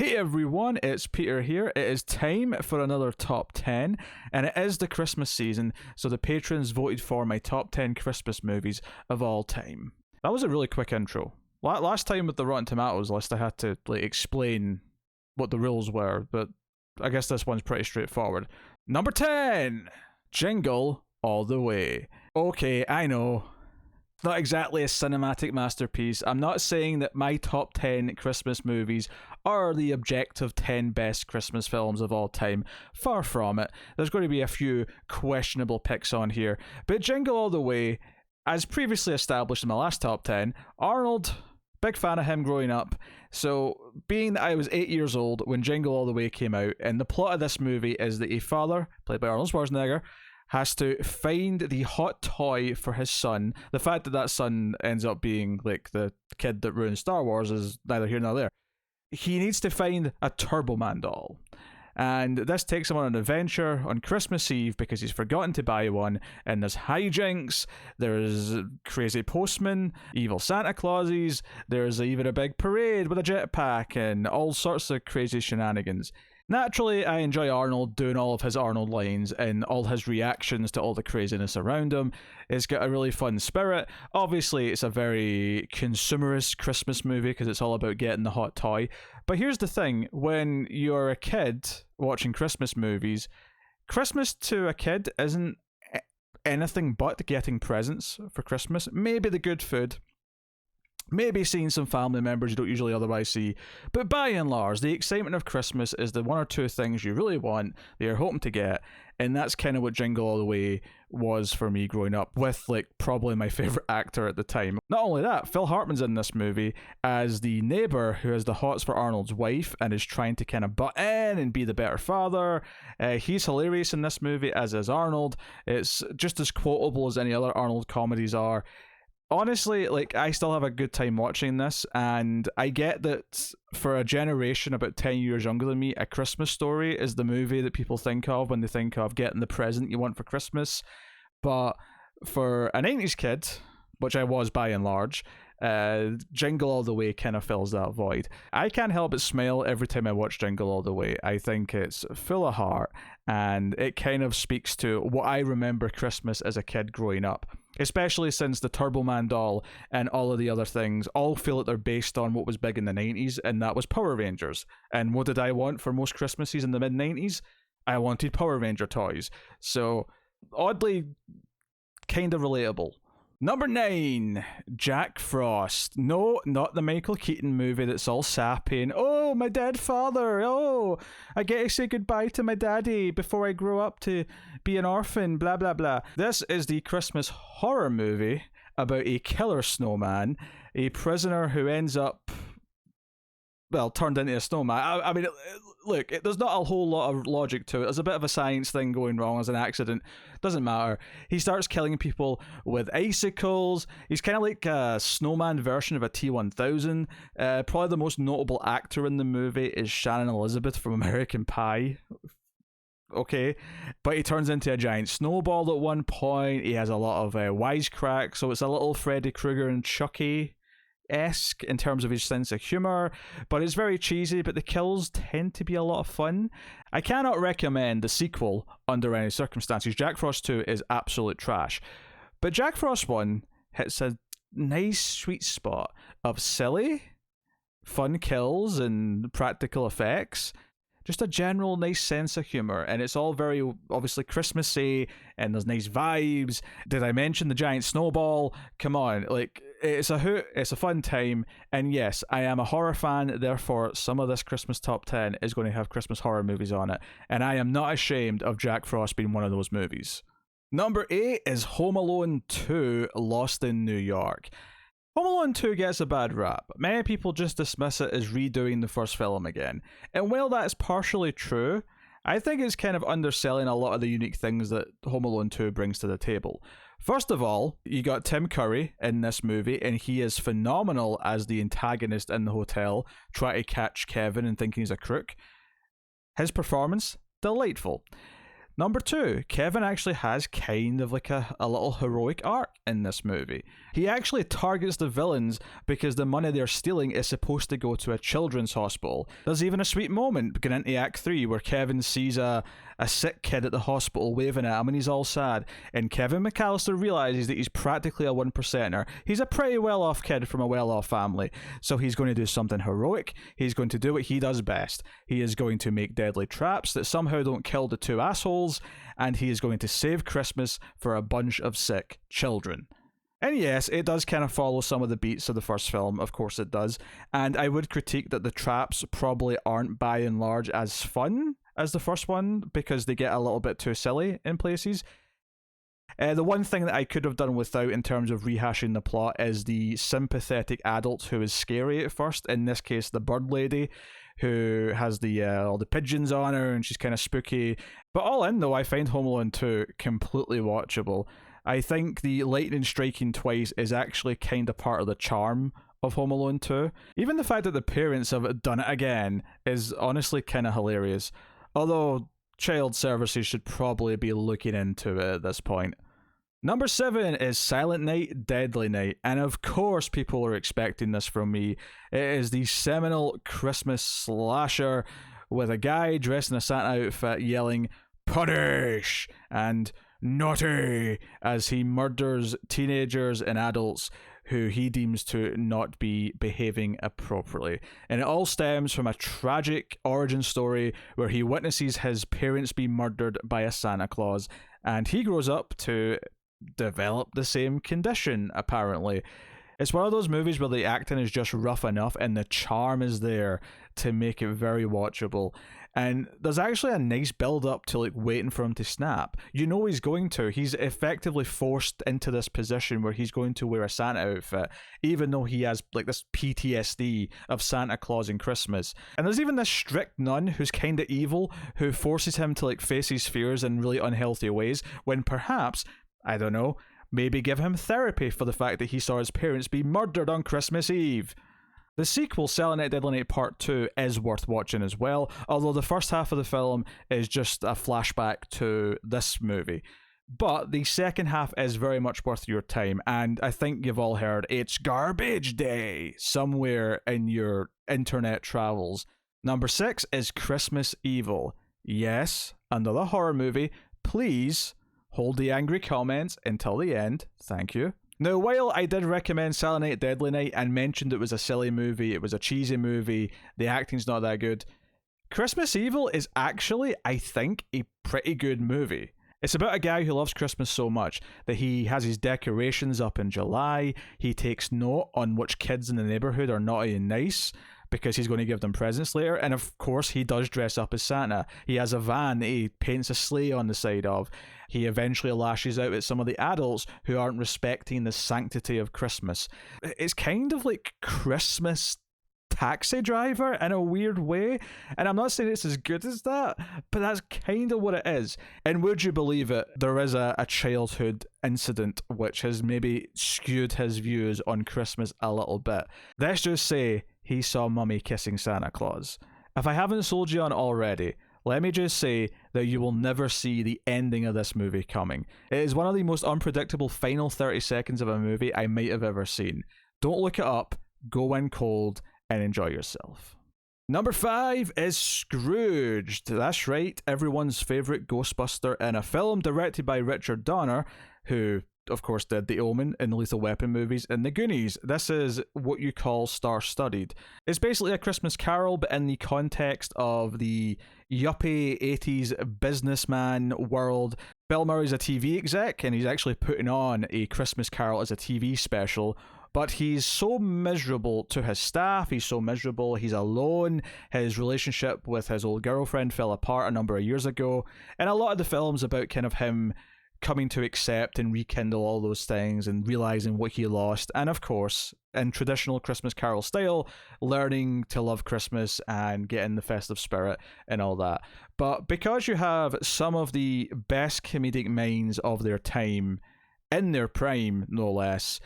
Hey everyone, it's Peter here. It is time for another top 10, and it is the Christmas season, so the patrons voted for my top 10 Christmas movies of all time. That was a really quick intro. Last time with the Rotten Tomatoes list, I had to explain what the rules were, but I guess this one's pretty straightforward. Number 10! Jingle All The Way. Okay, I know. Not exactly a cinematic masterpiece. I'm not saying that my top 10 Christmas movies are the objective 10 best Christmas films of all time. Far from it. There's going to be a few questionable picks on here. But Jingle All The Way, as previously established in my last top 10, Arnold, big fan of him growing up. So, being that I was 8 years old when Jingle All The Way came out, and the plot of this movie is that a father, played by Arnold Schwarzenegger, has to find the hot toy for his son. The fact that that son ends up being like the kid that ruined Star Wars is neither here nor there. He needs to find a Turbo Man doll. And this takes him on an adventure on Christmas Eve because he's forgotten to buy one. And there's hijinks, there's crazy postmen, evil Santa Clauses, there's even a big parade with a jetpack and all sorts of crazy shenanigans. Naturally, I enjoy Arnold doing all of his Arnold lines and all his reactions to all the craziness around him. It's got a really fun spirit. Obviously, it's a very consumerist Christmas movie because it's all about getting the hot toy. But here's the thing, when you're a kid watching Christmas movies, Christmas to a kid isn't anything but getting presents for Christmas. Maybe the good food. Maybe seeing some family members you don't usually otherwise see. But by and large, the excitement of Christmas is the one or two things you really want, that you're hoping to get, and that's kind of what Jingle All The Way was for me growing up, with probably my favourite actor at the time. Not only that, Phil Hartman's in this movie as the neighbour who has the hots for Arnold's wife and is trying to kind of butt in and be the better father. He's hilarious in this movie, as is Arnold. It's just as quotable as any other Arnold comedies are. Honestly, I still have a good time watching this, and I get that for a generation about 10 years younger than me, A Christmas Story is the movie that people think of when they think of getting the present you want for Christmas. But for a 90s kid, which I was by and large, Jingle All The Way kind of fills that void. I can't help but smile every time I watch Jingle All The Way. I think it's full of heart, and it kind of speaks to what I remember Christmas as a kid growing up. Especially since the Turbo Man doll and all of the other things all feel like they're based on what was big in the 90s, and that was Power Rangers. And what did I want for most Christmases in the mid-90s? I wanted Power Ranger toys. So, oddly, kind of relatable. Number 9, Jack Frost. No, not the Michael Keaton movie that's all sappy and, oh, my dead father, oh, I get to say goodbye to my daddy before I grow up to be an orphan, blah, blah, blah. This is the Christmas horror movie about a killer snowman, a prisoner who ends up, turned into a snowman. I mean, look, there's not a whole lot of logic to it. There's a bit of a science thing going wrong as an accident. Doesn't matter. He starts killing people with icicles. He's kind of like a snowman version of a T-1000. Probably the most notable actor in the movie is Shannon Elizabeth from American Pie. Okay, but he turns into a giant snowball at one point. He has a lot of wisecracks, so it's a little Freddy Krueger and Chucky-esque in terms of his sense of humor, but it's very cheesy, but the kills tend to be a lot of fun. I cannot recommend the sequel under any circumstances. Jack Frost 2 is absolute trash, but Jack Frost 1 hits a nice sweet spot of silly, fun kills and practical effects. Just a general nice sense of humor, and it's all very obviously Christmassy, and there's nice vibes. Did I mention the giant snowball? Come on, it's a hoot, it's a fun time, and yes, I am a horror fan, therefore some of this Christmas top 10 is going to have Christmas horror movies on it, and I am not ashamed of Jack Frost being one of those movies. Number 8 is Home Alone 2, Lost in New York. Home Alone 2 gets a bad rap. Many people just dismiss it as redoing the first film again. And while that is partially true, I think it's kind of underselling a lot of the unique things that Home Alone 2 brings to the table. First of all, you got Tim Curry in this movie, and he is phenomenal as the antagonist in the hotel, trying to catch Kevin and thinking he's a crook. His performance, delightful. Number 2, Kevin actually has kind of like a little heroic arc in this movie. He actually targets the villains because the money they're stealing is supposed to go to a children's hospital. There's even a sweet moment beginning into Act 3 where Kevin sees a sick kid at the hospital waving at him and he's all sad. And Kevin McAllister realizes that he's practically a 1%er. He's a pretty well-off kid from a well-off family. So he's going to do something heroic. He's going to do what he does best. He is going to make deadly traps that somehow don't kill the two assholes. And he is going to save Christmas for a bunch of sick children. And yes, it does kind of follow some of the beats of the first film, of course it does. And I would critique that the traps probably aren't by and large as fun as the first one because they get a little bit too silly in places. The one thing that I could have done without in terms of rehashing the plot is the sympathetic adult who is scary at first, in this case the bird lady, who has all the pigeons on her and she's kind of spooky. But all in though, I find Home Alone 2 completely watchable. I think the lightning striking twice is actually kind of part of the charm of Home Alone 2. Even the fact that the parents have done it again is honestly kind of hilarious. Although child services should probably be looking into it at this point. Number 7 is Silent Night, Deadly Night, and of course people are expecting this from me. It is the seminal Christmas slasher with a guy dressed in a Santa outfit yelling, "Punish!" and "Naughty!" as he murders teenagers and adults who he deems to not be behaving appropriately. And it all stems from a tragic origin story where he witnesses his parents be murdered by a Santa Claus, and he grows up to develop the same condition, apparently. It's one of those movies where the acting is just rough enough and the charm is there to make it very watchable. And there's actually a nice build up to like waiting for him to snap. You know he's going to. He's effectively forced into this position where he's going to wear a Santa outfit, even though he has like this PTSD of Santa Claus and Christmas. And there's even this strict nun who's kind of evil, who forces him to like face his fears in really unhealthy ways, when perhaps, I don't know, maybe give him therapy for the fact that he saw his parents be murdered on Christmas Eve. The sequel, Silent Night, Deadly Night Part 2, is worth watching as well, although the first half of the film is just a flashback to this movie. But the second half is very much worth your time, and I think you've all heard it's garbage day somewhere in your internet travels. Number 6 is Christmas Evil. Yes, another horror movie. Please hold the angry comments until the end. Thank you. Now, while I did recommend Silent Night, Deadly Night and mentioned it was a silly movie, it was a cheesy movie, the acting's not that good, Christmas Evil is actually, I think, a pretty good movie. It's about a guy who loves Christmas so much that he has his decorations up in July, he takes note on which kids in the neighborhood are naughty and nice, because he's going to give them presents later, and of course he does dress up as Santa. He has a van that he paints a sleigh on the side of. He eventually lashes out at some of the adults who aren't respecting the sanctity of Christmas. It's kind of like Christmas Taxi Driver in a weird way, and I'm not saying it's as good as that, but that's kind of what it is. And would you believe it, there is a childhood incident which has maybe skewed his views on Christmas a little bit. Let's just say he saw Mummy kissing Santa Claus. If I haven't sold you on already, let me just say that you will never see the ending of this movie coming. It is one of the most unpredictable final 30 seconds of a movie I might have ever seen. Don't look it up, go in cold, and enjoy yourself. Number 5 is Scrooge. That's right, everyone's favourite Ghostbuster in a film directed by Richard Donner, who of course did The Omen and the Lethal Weapon movies and The Goonies. This is what you call star-studded. It's basically a Christmas Carol, but in the context of the yuppie 80s businessman world. Bill Murray's a TV exec, and he's actually putting on a Christmas Carol as a TV special. But he's so miserable to his staff, he's so miserable, he's alone, his relationship with his old girlfriend fell apart a number of years ago, and a lot of the film's about kind of him coming to accept and rekindle all those things and realizing what he lost, and of course, in traditional Christmas Carol style, learning to love Christmas and get in the festive spirit and all that. But because you have some of the best comedic minds of their time, in their prime no less,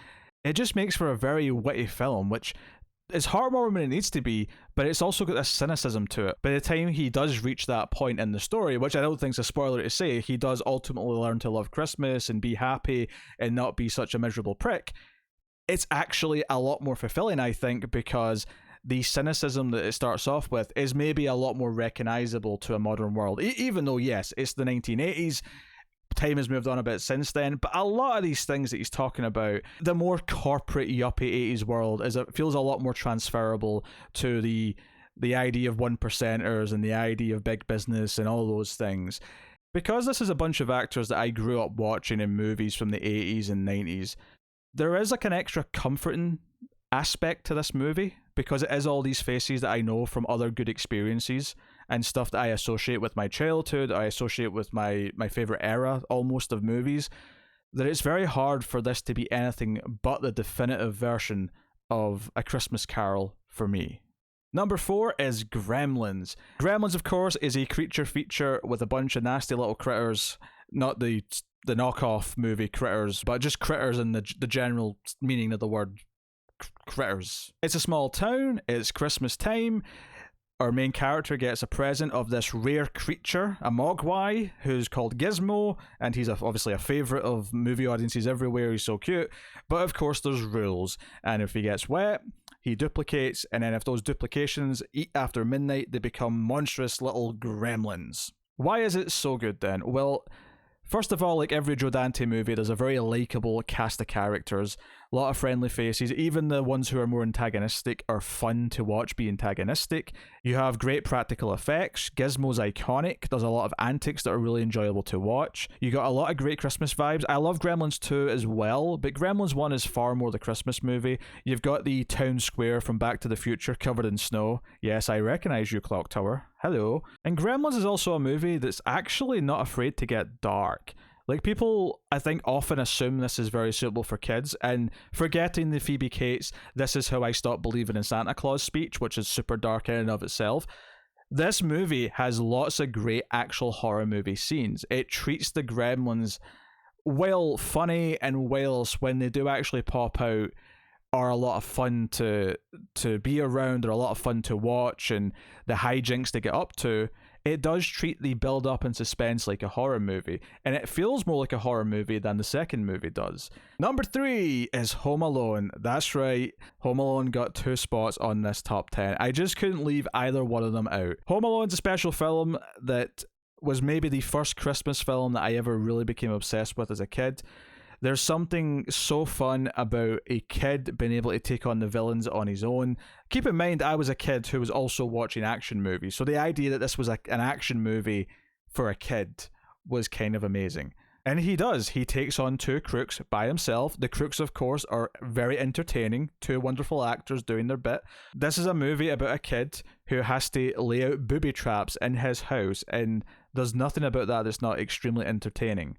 it just makes for a very witty film, which It's heartwarming when it needs to be, but it's also got this cynicism to it. By the time he does reach that point in the story, which I don't think is a spoiler to say, he does ultimately learn to love Christmas and be happy and not be such a miserable prick. It's actually a lot more fulfilling, I think, because the cynicism that it starts off with is maybe a lot more recognizable to a modern world. Even though, yes, it's the 1980s, time has moved on a bit since then, but a lot of these things that he's talking about, the more corporate yuppie 80s world, it feels a lot more transferable to the idea of one percenters and the idea of big business and all those things. Because this is a bunch of actors that I grew up watching in movies from the 80s and 90s, there is like an extra comforting aspect to this movie, because it is all these faces that I know from other good experiences and stuff that I associate with my childhood, I associate with my favorite era almost of movies, that it's very hard for this to be anything but the definitive version of A Christmas Carol for me. Number 4 is Gremlins. Gremlins, of course, is a creature feature with a bunch of nasty little critters, not the knockoff movie Critters, but just critters in the general meaning of the word critters. It's a small town, it's Christmas time. Our main character gets a present of this rare creature, a mogwai, who's called Gizmo, and he's obviously a favourite of movie audiences everywhere, he's so cute. But of course there's rules, and if he gets wet, he duplicates, and then if those duplications eat after midnight, they become monstrous little gremlins. Why is it so good then? Well, first of all, like every Joe Dante movie, there's a very likeable cast of characters, a lot of friendly faces. Even the ones who are more antagonistic are fun to watch be antagonistic. You have great practical effects. Gizmo's iconic. There's a lot of antics that are really enjoyable to watch. You got a lot of great Christmas vibes. I love Gremlins 2 as well, but Gremlins 1 is far more the Christmas movie. You've got the town square from Back to the Future covered in snow. Yes, I recognize you, Clock Tower. Hello. And Gremlins is also a movie that's actually not afraid to get dark. Like, people, I think, often assume this is very suitable for kids, and forgetting the Phoebe Cates, "This is how I stopped believing in Santa Claus" speech, which is super dark in and of itself. This movie has lots of great actual horror movie scenes. It treats the gremlins, while funny and whilst when they do actually pop out, are a lot of fun to be around, they're a lot of fun to watch, and the hijinks they get up to, it does treat the build up and suspense like a horror movie, and it feels more like a horror movie than the second movie does. Number 3 is Home Alone. That's right, Home Alone got 2 spots on this top 10. I just couldn't leave either one of them out. Home Alone's a special film that was maybe the first Christmas film that I ever really became obsessed with as a kid. There's something so fun about a kid being able to take on the villains on his own. Keep in mind, I was a kid who was also watching action movies, so the idea that this was an action movie for a kid was kind of amazing. And he does. He takes on 2 crooks by himself. The crooks, of course, are very entertaining. 2 wonderful actors doing their bit. This is a movie about a kid who has to lay out booby traps in his house, and there's nothing about that that's not extremely entertaining.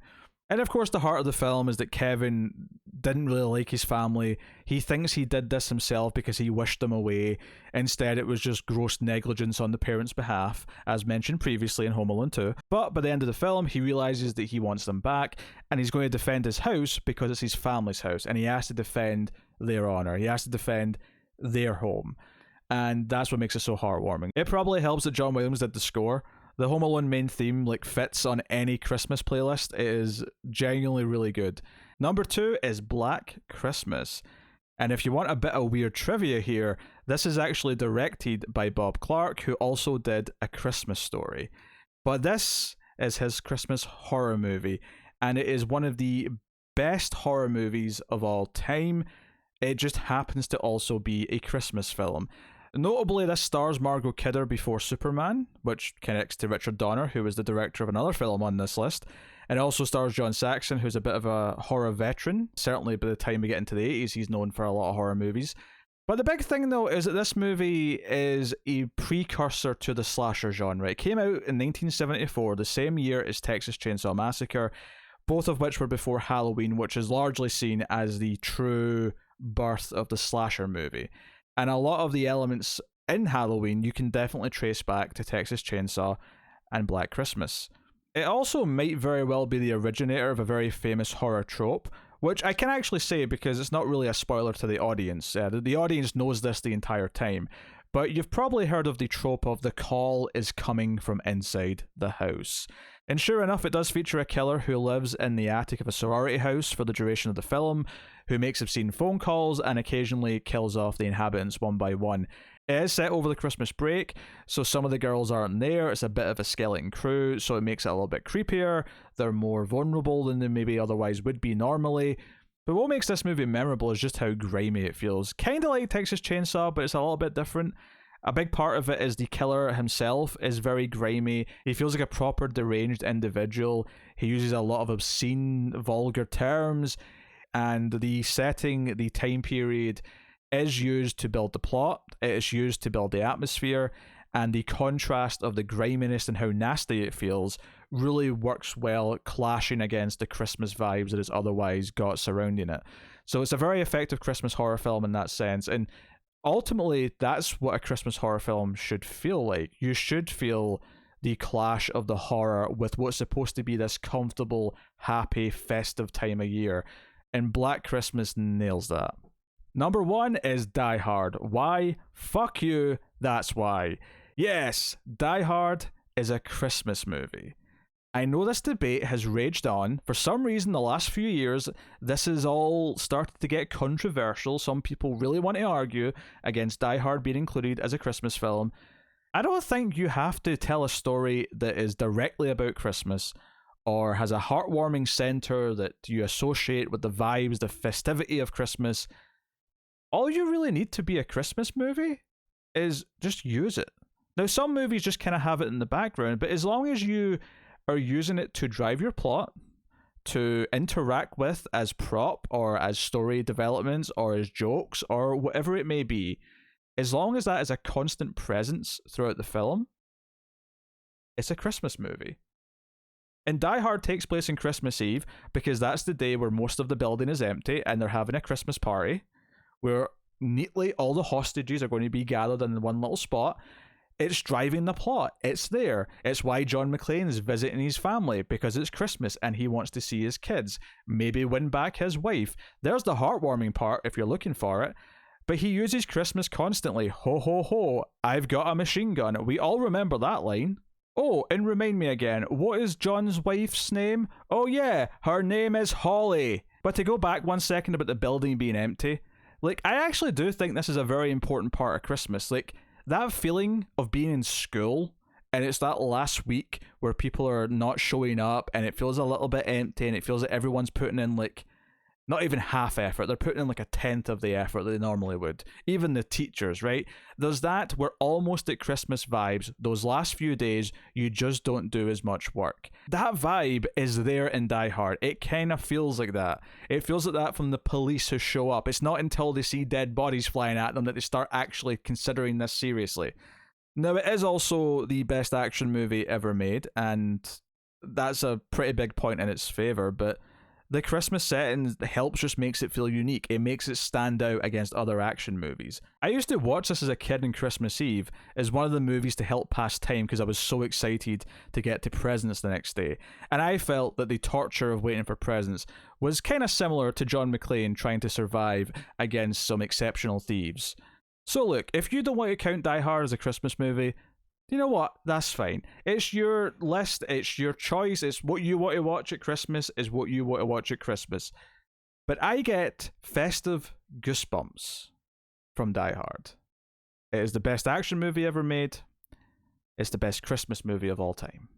And of course, the heart of the film is that Kevin didn't really like his family. He thinks he did this himself because he wished them away. Instead, it was just gross negligence on the parents' behalf, as mentioned previously in Home Alone 2. But by the end of the film, he realizes that he wants them back, and he's going to defend his house because it's his family's house, and he has to defend their honor. He has to defend their home. And that's what makes it so heartwarming. It probably helps that John Williams did the score. The Home Alone main theme fits on any Christmas playlist. It is genuinely really good. Number 2 is Black Christmas. And if you want a bit of weird trivia here, this is actually directed by Bob Clark, who also did A Christmas Story. But this is his Christmas horror movie, and it is one of the best horror movies of all time. It just happens to also be a Christmas film. Notably, this stars Margot Kidder before Superman, which connects to Richard Donner, who was the director of another film on this list. And it also stars John Saxon, who's a bit of a horror veteran. Certainly by the time we get into the 80s, he's known for a lot of horror movies. But the big thing, though, is that this movie is a precursor to the slasher genre. It came out in 1974, the same year as Texas Chainsaw Massacre, both of which were before Halloween, which is largely seen as the true birth of the slasher movie. And a lot of the elements in Halloween you can definitely trace back to Texas Chainsaw and Black Christmas. It also might very well be the originator of a very famous horror trope, which I can actually say because it's not really a spoiler to the audience. The audience knows this the entire time, but you've probably heard of the trope of the call is coming from inside the house. And sure enough, it does feature a killer who lives in the attic of a sorority house for the duration of the film, who makes obscene phone calls and occasionally kills off the inhabitants one by one. It is set over the Christmas break, so some of the girls aren't there. It's a bit of a skeleton crew, so it makes it a little bit creepier. They're more vulnerable than they maybe otherwise would be normally. But what makes this movie memorable is just how grimy it feels. Kind of like Texas Chainsaw, but it's a little bit different. A big part of it is the killer himself is very grimy. He feels like a proper deranged individual. He uses a lot of obscene, vulgar terms, and the setting, the time period, is used to build the plot. It is used to build the atmosphere, and the contrast of the griminess and how nasty it feels really works well, clashing against the Christmas vibes that it's otherwise got surrounding it. So it's a very effective Christmas horror film in that sense, and ultimately that's what a Christmas horror film should feel like. You should feel the clash of the horror with what's supposed to be this comfortable, happy, festive time of year, and Black Christmas nails that. Number 1 is Die Hard. Why? Fuck you, that's why. Yes, Die Hard is a Christmas movie. I know this debate has raged on. For some reason, the last few years, this has all started to get controversial. Some people really want to argue against Die Hard being included as a Christmas film. I don't think you have to tell a story that is directly about Christmas or has a heartwarming center that you associate with the vibes, the festivity of Christmas. All you really need to be a Christmas movie is just use it. Now, some movies just kind of have it in the background, but as long as you are using it to drive your plot, to interact with as prop or as story developments or as jokes or whatever it may be, as long as that is a constant presence throughout the film, it's a Christmas movie. And Die Hard takes place on Christmas Eve because that's the day where most of the building is empty and they're having a Christmas party where neatly all the hostages are going to be gathered in one little spot. It's driving the plot. It's there. It's why John McClane is visiting his family, because it's Christmas and he wants to see his kids. Maybe win back his wife. There's the heartwarming part if you're looking for it. But he uses Christmas constantly. Ho ho ho, I've got a machine gun. We all remember that line. Oh, and remind me again, what is John's wife's name? Oh yeah, her name is Holly. But to go back 1 second about the building being empty, like, I actually do think this is a very important part of Christmas. Like, that feeling of being in school and it's that last week where people are not showing up and it feels a little bit empty and it feels like everyone's putting in, like, not even half effort. They're putting in like a tenth of the effort that they normally would. Even the teachers, right? There's that. We're almost at Christmas vibes. Those last few days, you just don't do as much work. That vibe is there in Die Hard. It kind of feels like that. It feels like that from the police who show up. It's not until they see dead bodies flying at them that they start actually considering this seriously. Now, it is also the best action movie ever made, and that's a pretty big point in its favor, but the Christmas setting helps, just makes it feel unique. It makes it stand out against other action movies. I used to watch this as a kid on Christmas Eve as one of the movies to help pass time because I was so excited to get to presents the next day. And I felt that the torture of waiting for presents was kind of similar to John McClane trying to survive against some exceptional thieves. So look, if you don't want to count Die Hard as a Christmas movie, you know what? That's fine. It's your list. It's your choice. It's what you want to watch at Christmas is what you want to watch at Christmas. But I get festive goosebumps from Die Hard. It is the best action movie ever made. It's the best Christmas movie of all time.